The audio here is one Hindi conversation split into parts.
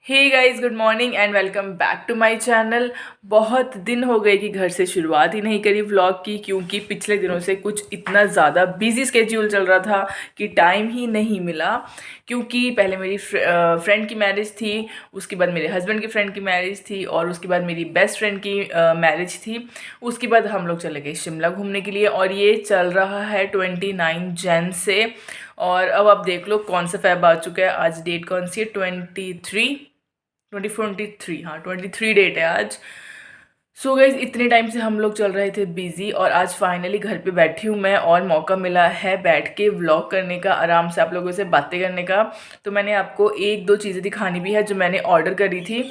Hey guys, good morning and welcome back to my channel. बहुत दिन हो गए कि घर से शुरुआत ही नहीं करी व्लॉग की, क्योंकि पिछले दिनों से कुछ इतना ज़्यादा बिजी स्केड्यूल चल रहा था कि टाइम ही नहीं मिला। क्योंकि पहले मेरी फ्रेंड की मैरिज थी, उसके बाद मेरे हस्बैंड की फ्रेंड की मैरिज थी, और उसके बाद मेरी बेस्ट फ्रेंड की मैरिज थी। उसके बाद हम लोग चले गए शिमला घूमने के लिए, और ये चल रहा है 29 जन से। और अब आप देख लो कौन सा फेब आ चुका है। आज डेट कौन सी है? 23, हाँ 23 डेट है आज। सो गाइस, इतने टाइम से हम लोग चल रहे थे बिजी, और आज फाइनली घर पे बैठी हूँ मैं, और मौका मिला है बैठ के व्लॉग करने का, आराम से आप लोगों से बातें करने का। तो मैंने आपको एक दो चीज़ें दिखानी भी है जो मैंने ऑर्डर करी थी,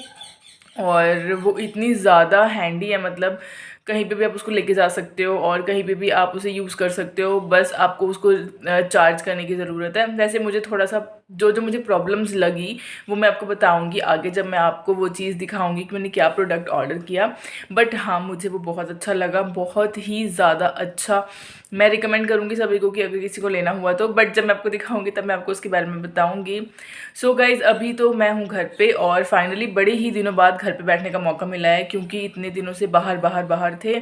और वो इतनी ज़्यादा हैंडी है, मतलब कहीं पे भी आप उसको लेके जा सकते हो और कहीं पे भी आप उसे यूज़ कर सकते हो। बस आपको उसको चार्ज करने की ज़रूरत है। वैसे मुझे थोड़ा सा जो जो मुझे प्रॉब्लम्स लगी वो मैं आपको बताऊंगी आगे, जब मैं आपको वो चीज़ दिखाऊंगी कि मैंने क्या प्रोडक्ट ऑर्डर किया। बट हाँ, मुझे वो बहुत अच्छा लगा, बहुत ही ज़्यादा अच्छा। मैं रिकमेंड करूँगी सभी को कि अगर किसी को लेना हुआ तो, बट जब मैं आपको दिखाऊंगी तब मैं आपको उसके बारे में बताऊंगी। सो गाइज़, अभी तो मैं हूँ घर पे, और फाइनली बड़े ही दिनों बाद घर पे बैठने का मौका मिला है, क्योंकि इतने दिनों से बाहर बाहर बाहर थे,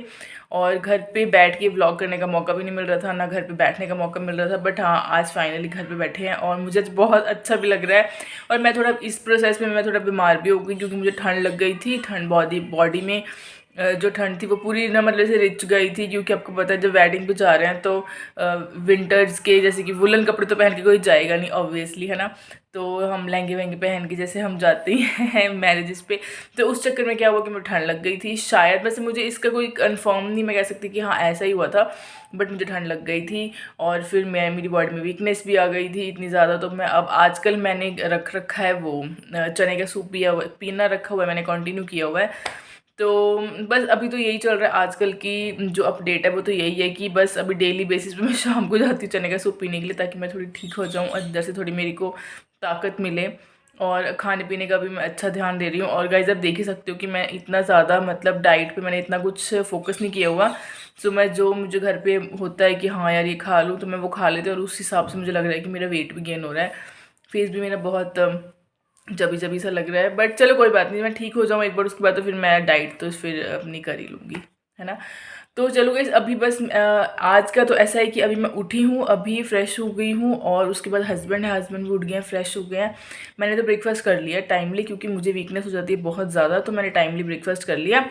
और घर पे बैठ के व्लॉग करने का मौका भी नहीं मिल रहा था, ना घर पे बैठने का मौका मिल रहा था। बट हाँ, आज फाइनली घर पे बैठे हैं और मुझे आज बहुत अच्छा भी लग रहा है। और मैं थोड़ा इस प्रोसेस में मैं थोड़ा बीमार भी हो गई, क्योंकि मुझे ठंड लग गई थी। ठंड बॉडी में जो ठंड थी वो पूरी ना मतलब से रिच गई थी, क्योंकि आपको पता है जब वेडिंग पे जा रहे हैं तो विंटर्स के जैसे कि वुलन कपड़े तो पहन के कोई जाएगा नहीं ऑब्वियसली, है ना। तो हम लहंगे वहंगे पहन के जैसे हम जाते हैं मैरिजेस पे, तो उस चक्कर में क्या हुआ कि मुझे ठंड लग गई थी शायद। वैसे मुझे इसका कोई कंफर्म नहीं मैं कह सकती कि हाँ ऐसा ही हुआ था, बट मुझे ठंड लग गई थी। और फिर मेरी बॉडी में वीकनेस भी आ गई थी इतनी ज़्यादा। तो मैं अब आजकल मैंने रख रखा है वो चने का सूप पीना रखा हुआ है, मैंने कंटिन्यू किया हुआ है। तो बस अभी तो यही चल रहा है आजकल की जो अपडेट है, वो तो यही है कि बस अभी डेली बेसिस पे मैं शाम को जाती हूँ चने का सूप पीने के लिए, ताकि मैं थोड़ी ठीक हो जाऊँ, अंदर से थोड़ी मेरे को ताकत मिले। और खाने पीने का भी मैं अच्छा ध्यान दे रही हूँ। और गाइस, आप देख ही सकते हो कि मैं इतना ज़्यादा मतलब डाइट पे मैंने इतना कुछ फोकस नहीं किया हुआ। सो मैं जो मुझे घर पे होता है कि हाँ यार ये खा लूँ, तो मैं वो खा लेती हूँ, और उस हिसाब से मुझे लग रहा है कि मेरा वेट भी गेन हो रहा है। फेस भी मेरा बहुत जबी जबी सा लग रहा है, बट चलो कोई बात नहीं, मैं ठीक हो जाऊँ एक बार, उसके बाद तो फिर मैं डाइट तो फिर अपनी कर ही लूँगी, है ना। तो चलो गाइस, अभी बस आज का तो ऐसा है कि अभी मैं उठी हूँ, अभी फ्रेश हो गई हूँ, और उसके बाद हस्बैंड भी उठ गए हैं, फ्रेश हो गए हैं। मैंने तो ब्रेकफास्ट कर लिया टाइमली, क्योंकि मुझे वीकनेस हो जाती है बहुत ज़्यादा, तो मैंने टाइमली ब्रेकफास्ट कर लिया।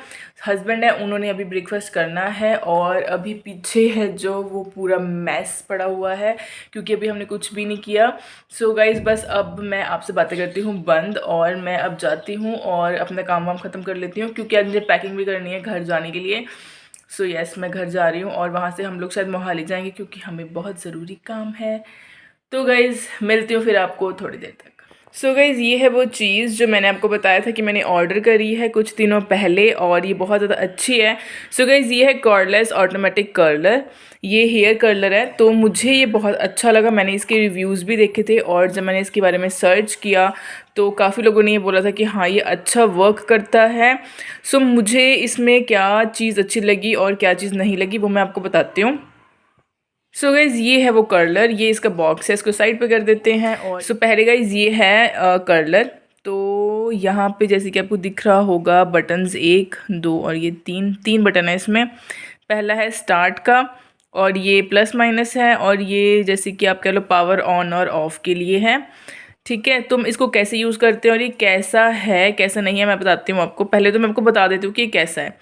हस्बैंड है, उन्होंने अभी ब्रेकफास्ट करना है, और अभी पीछे है जो वो पूरा मैस पड़ा हुआ है, क्योंकि अभी हमने कुछ भी नहीं किया। सो गाइज़, बस अब मैं आपसे बातें करती हूँ बंद, और मैं अब जाती हूँ और अपना काम वाम ख़त्म कर लेती हूँ, क्योंकि आज मुझे पैकिंग भी करनी है घर जाने के लिए। सो यस, मैं घर जा रही हूँ, और वहाँ से हम लोग शायद मोहाली जाएंगे, क्योंकि हमें बहुत ज़रूरी काम है। तो गाइज़, मिलती हूँ फिर आपको थोड़ी देर तक। सो गाइज़, ये है वो चीज़ जो मैंने आपको बताया था कि मैंने ऑर्डर करी है कुछ दिनों पहले, और ये बहुत ज़्यादा अच्छी है। सो गाइज़, ये है कॉर्डलेस ऑटोमेटिक कर्लर। ये हेयर कर्लर है, तो मुझे ये बहुत अच्छा लगा। मैंने इसके रिव्यूज़ भी देखे थे, और जब मैंने इसके बारे में सर्च किया तो काफ़ी लोगों ने ये बोला था कि हाँ ये अच्छा वर्क करता है। सो मुझे इसमें क्या चीज़ अच्छी लगी और क्या चीज़ नहीं लगी वो मैं आपको बताती हूँ। सो गाइज़, ये है वो कर्लर, ये इसका बॉक्स है, इसको साइड पे कर देते हैं। और सो पहले गाइज़ ये है कर्लर। तो यहाँ पे जैसे कि आपको दिख रहा होगा बटन्स, एक दो और ये तीन तीन बटन है इसमें। पहला है स्टार्ट का, और ये प्लस माइनस है, और ये जैसे कि आप कह लो पावर ऑन और ऑफ के लिए है। ठीक है, तुम इसको कैसे यूज़ करते हैं और ये कैसा है कैसा नहीं है मैं बताती हूँ आपको। पहले तो मैं आपको बता देती हूँ कि ये कैसा है।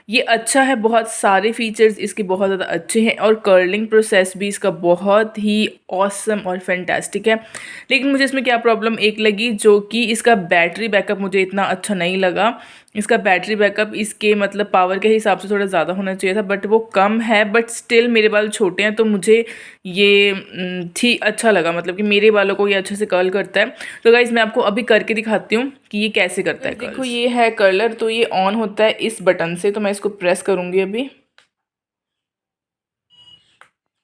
ये अच्छा है, बहुत सारे फीचर्स इसके बहुत ज़्यादा अच्छे हैं, और कर्लिंग प्रोसेस भी इसका बहुत ही ऑसम और फैंटास्टिक है। लेकिन मुझे इसमें क्या प्रॉब्लम एक लगी, जो कि इसका बैटरी बैकअप मुझे इतना अच्छा नहीं लगा। इसका बैटरी बैकअप इसके मतलब पावर के हिसाब से थोड़ा ज़्यादा होना चाहिए था, बट वो कम है। बट स्टिल मेरे बाल छोटे हैं, तो मुझे ये ठीक अच्छा लगा, मतलब कि मेरे बालों को ये अच्छे से कर्ल करता है। तो गाइज़, मैं आपको अभी करके दिखाती हूँ कि ये कैसे करता है। देखो, ये है कर्लर, तो ये ऑन होता है इस बटन से, तो मैं इसको प्रेस करूँगी अभी,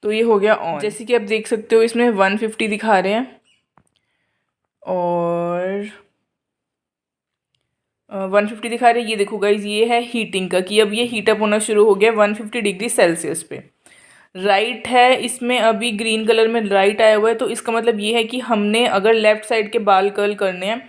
तो ये हो गया ऑन। जैसे कि आप देख सकते हो इसमें 150 दिखा रहे हैं, और 150 दिखा रहे हैं। ये देखो गाइज, ये है हीटिंग का, कि अब ये हीटअप होना शुरू हो गया 150 डिग्री सेल्सियस पे। राइट है इसमें, अभी ग्रीन कलर में राइट आया हुआ है, तो इसका मतलब ये है कि हमने अगर लेफ़्ट साइड के बाल कर्ल करने हैं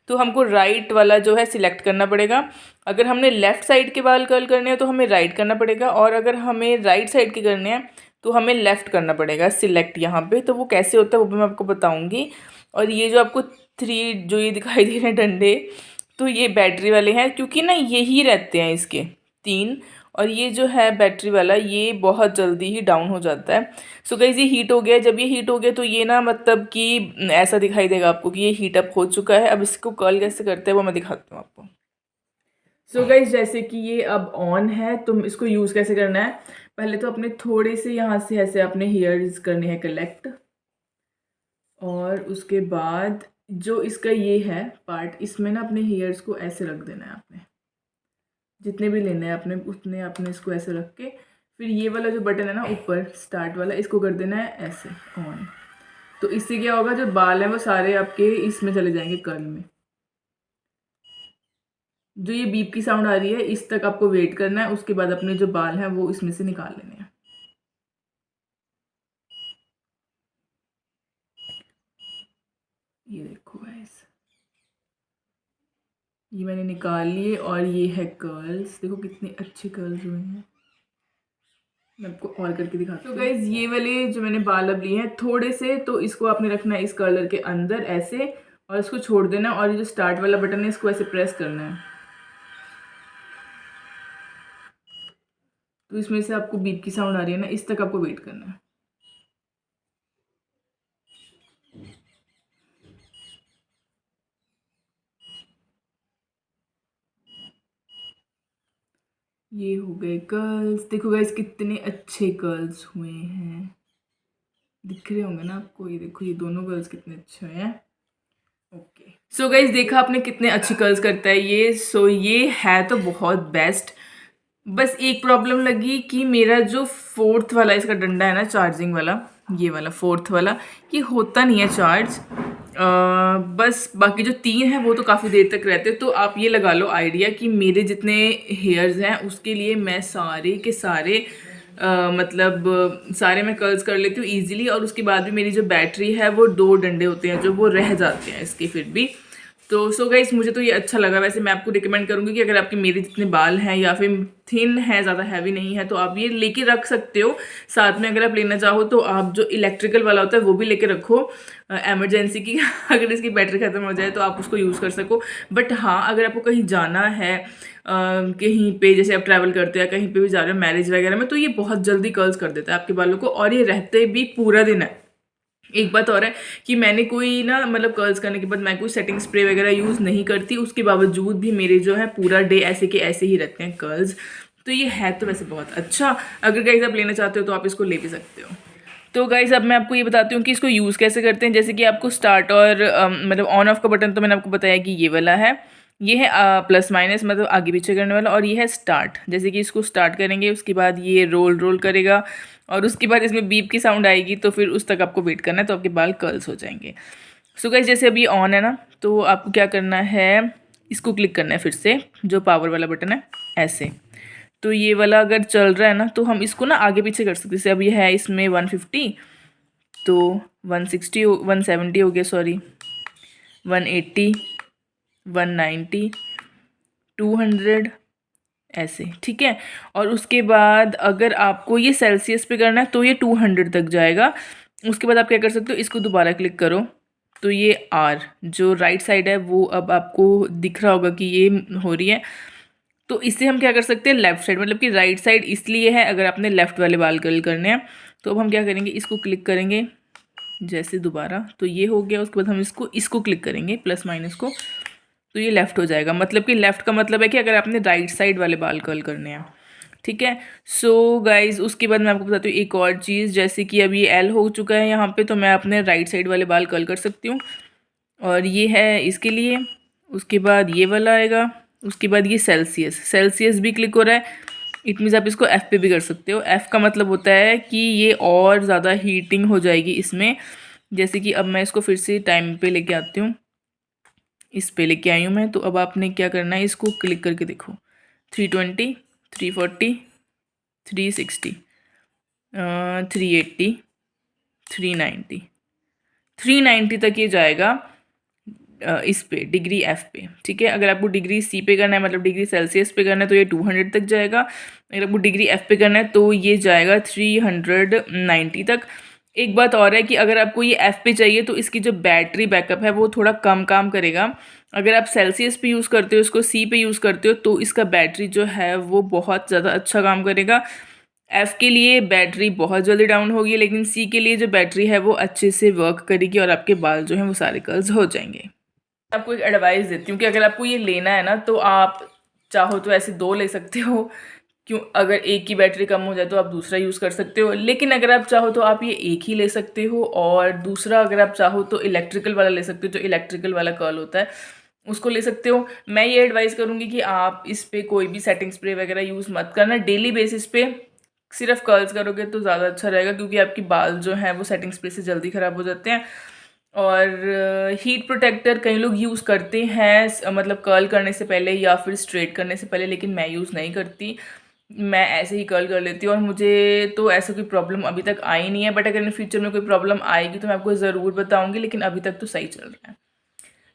तो हमको राइट वाला जो है सिलेक्ट करना पड़ेगा। अगर हमने लेफ़्ट साइड के बाल कर्ल करने हैं तो हमें राइट करना पड़ेगा, और अगर हमें राइट साइड के करने हैं तो हमें लेफ़्ट करना पड़ेगा सिलेक्ट यहाँ पे। तो वो कैसे होता है वो भी मैं आपको बताऊँगी। और ये जो आपको 3 जो ये दिखाई दे रहे हैं डंडे, तो ये बैटरी वाले हैं, क्योंकि ना यही रहते हैं इसके 3। और ये जो है बैटरी वाला, ये बहुत जल्दी ही डाउन हो जाता है। सो गाइस ये हीट हो गया। जब ये हीट हो गया तो ये ना मतलब कि ऐसा दिखाई देगा आपको कि ये हीट अप हो चुका है। अब इसको कर्ल कैसे करते हैं वो मैं दिखाती हूँ आपको। सो गाइस जैसे कि ये अब ऑन है, तुम इसको यूज़ कैसे करना है, पहले तो अपने थोड़े से यहाँ से ऐसे अपने हेयर्स करने हैं कलेक्ट, और उसके बाद जो इसका ये है पार्ट, इसमें ना अपने हेयर्स को ऐसे रख देना है आपने, जितने भी लेने हैं अपने उतने आपने इसको ऐसे रख के, फिर ये वाला जो बटन है ना ऊपर स्टार्ट वाला, इसको कर देना है ऐसे ऑन। तो इससे क्या होगा, जो बाल हैं वो सारे आपके इसमें चले जाएंगे कर्ल में। जो ये बीप की साउंड आ रही है इस तक आपको वेट करना है, उसके बाद अपने जो बाल हैं वो इसमें से निकाल लेने हैं। ये देखो गाइस, ये मैंने निकाल लिए और ये है कर्ल्स। देखो कितने अच्छे कर्ल्स हुए हैं। मैं आपको और करके दिखाती हूँ। तो गाइज ये वाले जो मैंने बाल अब लिए हैं थोड़े से, तो इसको आपने रखना है इस कर्लर के अंदर ऐसे, और इसको छोड़ देना, और ये जो स्टार्ट वाला बटन है इसको ऐसे प्रेस करना है। तो इसमें से आपको बीप की साउंड आ रही है ना, इस तक आपको वेट करना है। ये हो गए कर्ल्स। देखो गाइस कितने अच्छे कर्ल्स हुए हैं, दिख रहे होंगे ना आपको। ये देखो ये दोनों कर्ल्स कितने अच्छे हैं। ओके सो गाइस देखा आपने कितने अच्छे कर्ल्स करता है ये। सो ये है तो बहुत बेस्ट। बस एक प्रॉब्लम लगी कि मेरा जो फोर्थ वाला इसका डंडा है ना चार्जिंग वाला, ये वाला फोर्थ वाला, ये होता नहीं है चार्ज। बस बाकी जो 3 हैं वो तो काफ़ी देर तक रहते। तो आप ये लगा लो आइडिया कि मेरे जितने हेयर्स हैं उसके लिए मैं सारे के सारे मतलब सारे मैं कर्ल्स कर लेती हूँ ईजिली। और उसके बाद भी मेरी जो बैटरी है वो 2 डंडे होते हैं जो वो रह जाते हैं इसके फिर भी। तो सो गाइस मुझे तो ये अच्छा लगा। वैसे मैं आपको रिकमेंड करूँगी कि अगर आपके मेरे जितने बाल हैं या फिर थिन है, ज़्यादा हैवी नहीं है, तो आप ये लेके रख सकते हो साथ में। अगर आप लेना चाहो तो आप जो इलेक्ट्रिकल वाला होता है वो भी लेके रखो एमरजेंसी की अगर इसकी बैटरी ख़त्म हो जाए तो आप उसको यूज़ कर सको। बट हाँ, अगर आपको कहीं जाना है कहीं पे, जैसे आप ट्रैवल करते हैं कहीं पे भी जा रहे हो मैरिज वगैरह में, तो ये बहुत जल्दी कर्ल्स कर देता है आपके बालों को, और ये रहते भी पूरा दिन है। एक बात और है कि मैंने कोई ना मतलब कर्ल्स करने के बाद मैं कोई सेटिंग स्प्रे वगैरह यूज़ नहीं करती, उसके बावजूद भी मेरे जो है पूरा डे ऐसे के ऐसे ही रहते हैं कर्ल्स। तो ये है तो वैसे बहुत अच्छा। अगर गाइस आप लेना चाहते हो तो आप इसको ले भी सकते हो। तो गाइस अब मैं आपको ये बताती हूँ कि इसको यूज़ कैसे करते हैं। जैसे कि आपको स्टार्ट और मतलब ऑन ऑफ का बटन तो मैंने आपको बताया कि ये वाला है। ये है प्लस माइनस मतलब आगे पीछे करने वाला, और ये है स्टार्ट। जैसे कि इसको स्टार्ट करेंगे उसके बाद ये रोल रोल करेगा, और उसके बाद इसमें बीप की साउंड आएगी, तो फिर उस तक आपको वेट करना है, तो आपके बाल कर्ल्स हो जाएंगे। सो गाइस जैसे अभी ऑन है ना, तो आपको क्या करना है, इसको क्लिक करना है फिर से, जो पावर वाला बटन है ऐसे। तो ये वाला अगर चल रहा है ना तो हम इसको ना आगे पीछे कर सकते हैं। जैसे अभी है इसमें 150, तो 160 170 हो गया, सॉरी 180 190 200 ऐसे, ठीक है। और उसके बाद अगर आपको ये सेल्सियस पे करना है तो ये 200 तक जाएगा। उसके बाद आप क्या कर सकते हो, इसको दोबारा क्लिक करो, तो ये आर जो राइट साइड है वो अब आपको दिख रहा होगा कि ये हो रही है। तो इससे हम क्या कर सकते हैं, लेफ़्ट साइड मतलब कि राइट साइड इसलिए है अगर आपने लेफ़्ट वाले बाल कर्ल करने हैं। तो अब हम क्या करेंगे, इसको क्लिक करेंगे जैसे दोबारा, तो ये हो गया। उसके बाद हम इसको इसको क्लिक करेंगे प्लस माइनस को, तो ये लेफ़्ट हो जाएगा। मतलब कि लेफ़्ट का मतलब है कि अगर आपने राइट साइड वाले बाल कर्ल करने हैं, ठीक है। सो गाइज उसके बाद मैं आपको बताती हूँ एक और चीज़। जैसे कि अब ये एल हो चुका है यहाँ पे, तो मैं अपने राइट साइड वाले बाल कर्ल कर सकती हूँ, और ये है इसके लिए। उसके बाद ये वाला आएगा, उसके बाद ये सेल्सियस, सेल्सियस भी क्लिक हो रहा है। इट मीन्स आप इसको एफ़ पे भी कर सकते हो। एफ़ का मतलब होता है कि ये और ज़्यादा हीटिंग हो जाएगी इसमें। जैसे कि अब मैं इसको फिर से टाइम पे लेके आती हूँ, इस पे लेके आई हूँ मैं। तो अब आपने क्या करना है, इसको क्लिक करके देखो, 320 340 360 380 390 390 तक ये जाएगा। इस पे डिग्री F पे, ठीक है। अगर आपको डिग्री C पे करना है, मतलब डिग्री सेल्सियस पे करना है, तो ये 200 तक जाएगा। अगर आपको डिग्री F पे करना है तो ये जाएगा 390 तक। एक बात और है कि अगर आपको ये F पे चाहिए तो इसकी जो बैटरी बैकअप है वो थोड़ा कम काम करेगा। अगर आप सेल्सियस पे यूज़ करते हो, इसको C पे यूज़ करते हो, तो इसका बैटरी जो है वो बहुत ज़्यादा अच्छा काम करेगा। F के लिए बैटरी बहुत जल्दी डाउन होगी, लेकिन C के लिए जो बैटरी है वो अच्छे से वर्क करेगी और आपके बाल जो हैं वो सारे कर्ल्स हो जाएंगे। आपको एक एडवाइस देती हूँ कि अगर आपको ये लेना है ना, तो आप चाहो तो ऐसे 2 ले सकते हो। क्यों, अगर एक की बैटरी कम हो जाए तो आप दूसरा यूज़ कर सकते हो, लेकिन अगर आप चाहो तो आप ये एक ही ले सकते हो, और दूसरा अगर आप चाहो तो इलेक्ट्रिकल वाला ले सकते हो। जो इलेक्ट्रिकल वाला कर्ल होता है उसको ले सकते हो। मैं ये एडवाइस करूँगी कि आप इस पे कोई भी सेटिंग स्प्रे वगैरह यूज़ मत करना। डेली बेसिस पे सिर्फ कर्ल्स करोगे तो ज़्यादा अच्छा रहेगा, क्योंकि आपके बाल जो हैं वो सेटिंग स्प्रे से जल्दी ख़राब हो जाते हैं। और हीट प्रोटेक्टर कई लोग यूज़ करते हैं, मतलब कर्ल करने से पहले या फिर स्ट्रेट करने से पहले, लेकिन मैं यूज़ नहीं करती। मैं ऐसे ही कर्ल कर लेती हूँ और मुझे तो ऐसा कोई प्रॉब्लम अभी तक आई नहीं है। बट अगर इन फ्यूचर में कोई प्रॉब्लम आएगी तो मैं आपको ज़रूर बताऊँगी, लेकिन अभी तक तो सही चल रहा है,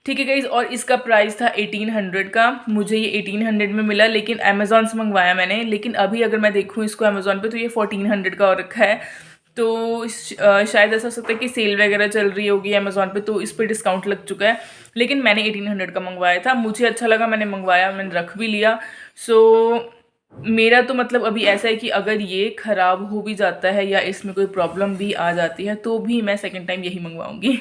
ठीक है गाइज़। और इसका प्राइस था 1800 का। मुझे ये 1800 में मिला, लेकिन अमेज़ॉन से मंगवाया मैंने। लेकिन अभी अगर मैं देखूँ इसको अमेज़ॉन पे तो ये 1400 का और रखा है। तो शायद ऐसा हो सकता है कि सेल वगैरह चल रही होगी अमेज़ॉन पे, तो इस पर डिस्काउंट लग चुका है। लेकिन मैंने 1800 का मंगवाया था, मुझे अच्छा लगा, मैंने मंगवाया, मैंने रख भी लिया। सो मेरा तो मतलब अभी ऐसा है कि अगर ये ख़राब हो भी जाता है या इसमें कोई प्रॉब्लम भी आ जाती है तो भी मैं सेकेंड टाइम यही मंगवाऊँगी।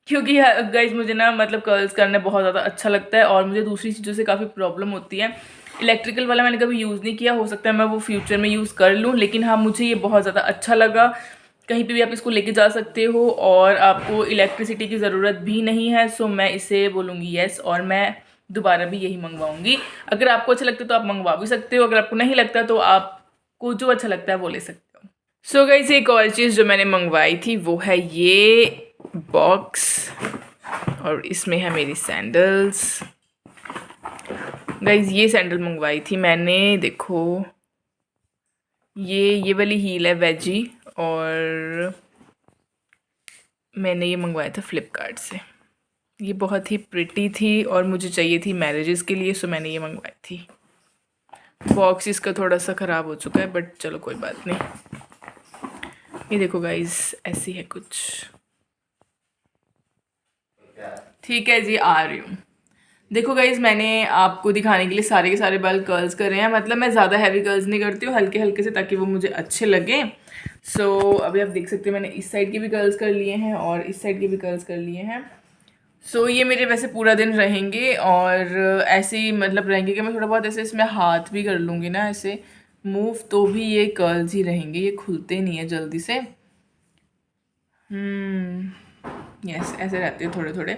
क्योंकि गाइज मुझे ना मतलब कर्ल्स करना बहुत ज़्यादा अच्छा लगता है, और मुझे दूसरी चीज़ों से काफ़ी प्रॉब्लम होती है। इलेक्ट्रिकल वाला मैंने कभी यूज़ नहीं किया, हो सकता है मैं वो फ्यूचर में यूज़ कर लूँ, लेकिन हाँ मुझे ये बहुत ज़्यादा अच्छा लगा। कहीं पे भी आप इसको लेके जा सकते हो और आपको इलेक्ट्रिसिटी की ज़रूरत भी नहीं है। सो मैं इसे बोलूँगी येस, और मैं दोबारा भी यही मंगवाऊँगी। अगर आपको अच्छा लगता है तो आप मंगवा भी सकते हो, अगर आपको नहीं लगता तो आपको जो अच्छा लगता है वो ले सकते हो। सो गाइस एक और चीज़ जो मैंने मंगवाई थी वो है ये बॉक्स, और इसमें है मेरी सैंडल्स। गाइज ये सैंडल मंगवाई थी मैंने, देखो ये वाली हील है वेजी, और मैंने ये मंगवाया था फ्लिपकार्ट से। ये बहुत ही प्रिटी थी और मुझे चाहिए थी मैरिजेस के लिए, सो मैंने ये मंगवाई थी। बॉक्स इसका थोड़ा सा ख़राब हो चुका है, बट चलो कोई बात नहीं। ये देखो गाइज ऐसी है कुछ, ठीक है जी, आ रही हूँ। देखो गाइज मैंने आपको दिखाने के लिए सारे के सारे बाल कर्ल्स कर रहे हैं, मतलब मैं ज़्यादा हैवी कर्ल्स नहीं करती हूँ, हल्के हल्के से, ताकि वो मुझे अच्छे लगे। सो अभी आप देख सकते हैं मैंने इस साइड के भी कर्ल्स कर लिए हैं और इस साइड के भी कर्ल्स कर लिए हैं। सो ये मेरे वैसे पूरा दिन रहेंगे, और ऐसे ही मतलब रहेंगे कि मैं थोड़ा बहुत ऐसे इसमें हाथ भी कर लूँगी ना ऐसे मूव, तो भी ये कर्ल्स ही रहेंगे, ये खुलते नहीं है जल्दी से। यस ऐसे रहते हैं थोड़े थोड़े।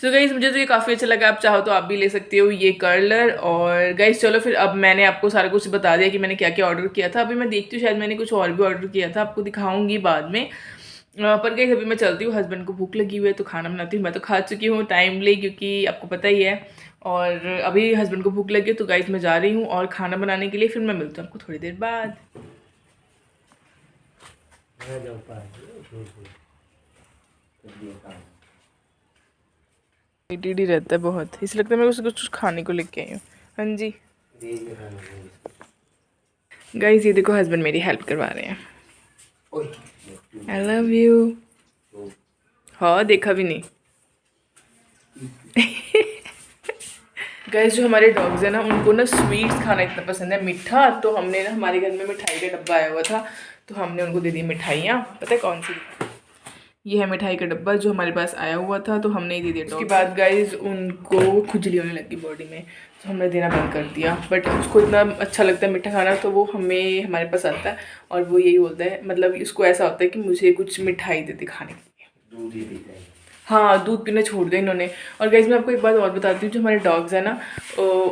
सो गाइस मुझे तो ये काफ़ी अच्छा लगा, आप चाहो तो आप भी ले सकते हो ये कर्लर। और गाइस चलो फिर, अब मैंने आपको सारा कुछ बता दिया कि मैंने क्या क्या ऑर्डर किया था। अभी मैं देखती हूँ शायद मैंने कुछ और भी ऑर्डर किया था, आपको दिखाऊंगी बाद में। पर गाइस अभी मैं चलती हूँ, हस्बैंड को भूख लगी हुई है तो खाना बनाती हूँ। मैं तो खा चुकी हूँ टाइमली, क्योंकि आपको पता ही है। और अभी हस्बैंड को भूख लगी है तो गाइस मैं जा रही हूँ और खाना बनाने के लिए। फिर मैं मिलती हूँ आपको थोड़ी देर बाद। टीडी रहता है बहुत, इसलिए लगता है मैं उसको कुछ खाने को लेके आई हूँ। हाँ जी गाइस ये देखो हस्बैंड मेरी हेल्प करवा रहे हैं। I love you. हाँ देखा भी नहीं। गाइस जो हमारे डॉग्स हैं ना, उनको ना स्वीट्स खाना इतना पसंद है, मीठा। तो हमने ना, हमारे घर में मिठाई का डब्बा आया हुआ था, तो हमने उनको दे दी मिठाइयाँ। पता है कौन सी? ये है मिठाई का डब्बा जो हमारे पास आया हुआ था, तो हमने ही दे दिया। उसके बाद गाइज उनको खुजली होने लगी बॉडी में, तो हमने देना बंद कर दिया। बट उसको इतना अच्छा लगता है मीठा खाना, तो वो हमारे पास आता है और वो यही बोलता है, मतलब उसको ऐसा होता है कि मुझे कुछ मिठाई देते खाने के लिए। दूध ही पीता है। हाँ दूध पीना छोड़ दिया इन्होंने। और गाइज मैं आपको एक बात और बताती हूँ, जो हमारे डॉग्स हैं ना,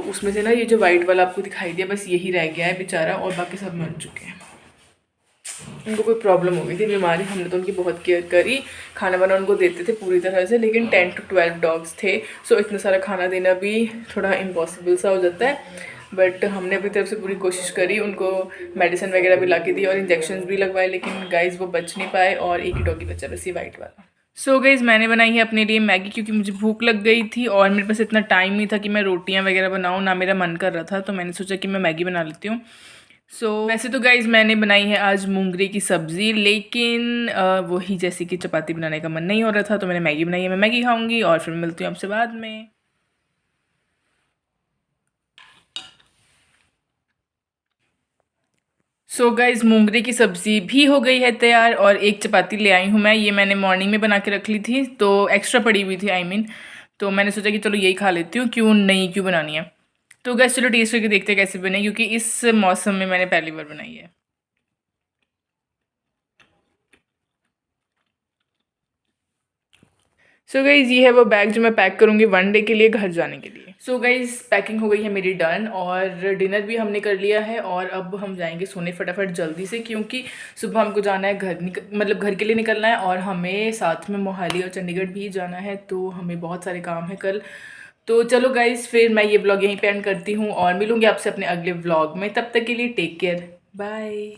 उसमें से ना ये जो वाइट वाला आपको दिखाई दिया, बस यही रह गया है बेचारा, और बाकी सब मर चुके हैं। उनको कोई प्रॉब्लम हो गई थी, बीमारी, हमने तो उनकी बहुत केयर करी। खाना वाना उनको देते थे पूरी तरह से, लेकिन 10 to 12 डॉग्स थे, सो इतना सारा खाना देना भी थोड़ा इम्पॉसिबल सा हो जाता है। बट हमने अपनी तरफ से पूरी कोशिश करी, उनको मेडिसिन वगैरह भी ला के दी और इंजेक्शन भी लगवाए, लेकिन गाइज वो बच नहीं पाए, और एक ही डॉगी बचा बस, ये वाइट वाला। सो गाइज़ मैंने बनाई है अपने लिए मैगी क्योंकि मुझे भूख लग गई थी और मेरे पास इतना टाइम नहीं था कि मैं रोटियां वगैरह बनाऊं, ना मेरा मन कर रहा था, तो मैंने सोचा कि मैं मैगी बना लेती हूँ। वैसे तो गाइज़ मैंने बनाई है आज मूंगरे की सब्ज़ी, लेकिन वही जैसे कि चपाती बनाने का मन नहीं हो रहा था, तो मैंने मैगी बनाई है। मैं मैगी खाऊंगी और फिर मिलती हूँ आपसे बाद में। सो गाइज़ मूंगरे की सब्ज़ी भी हो गई है तैयार और एक चपाती ले आई हूँ मैं। ये मैंने मॉर्निंग में बना के रख ली थी, तो एक्स्ट्रा पड़ी हुई थी आई मीन, तो मैंने सोचा कि चलो यही खा लेती हूँ, क्यों नहीं, क्यों बनानी है। तो गाइज़ चलो टेस्ट करके देखते हैं कैसे बने, क्योंकि इस मौसम में मैंने पहली बार बनाई है। सो गाइज़ ये है वो बैग जो मैं पैक करूँगी वन डे के लिए घर जाने के लिए। सो गाइज़ पैकिंग हो गई है मेरी डन और डिनर भी हमने कर लिया है और अब हम जाएंगे सोने फटाफट जल्दी से, क्योंकि सुबह हमको जाना है मतलब घर के लिए निकलना है और हमें साथ में मोहाली और चंडीगढ़ भी जाना है, तो हमें बहुत सारे काम है कल। तो चलो गाइज़ फिर मैं ये ब्लॉग यहीं पे एंड करती हूँ और मिलूँगी आपसे अपने अगले व्लॉग में। तब तक के लिए टेक केयर, बाय।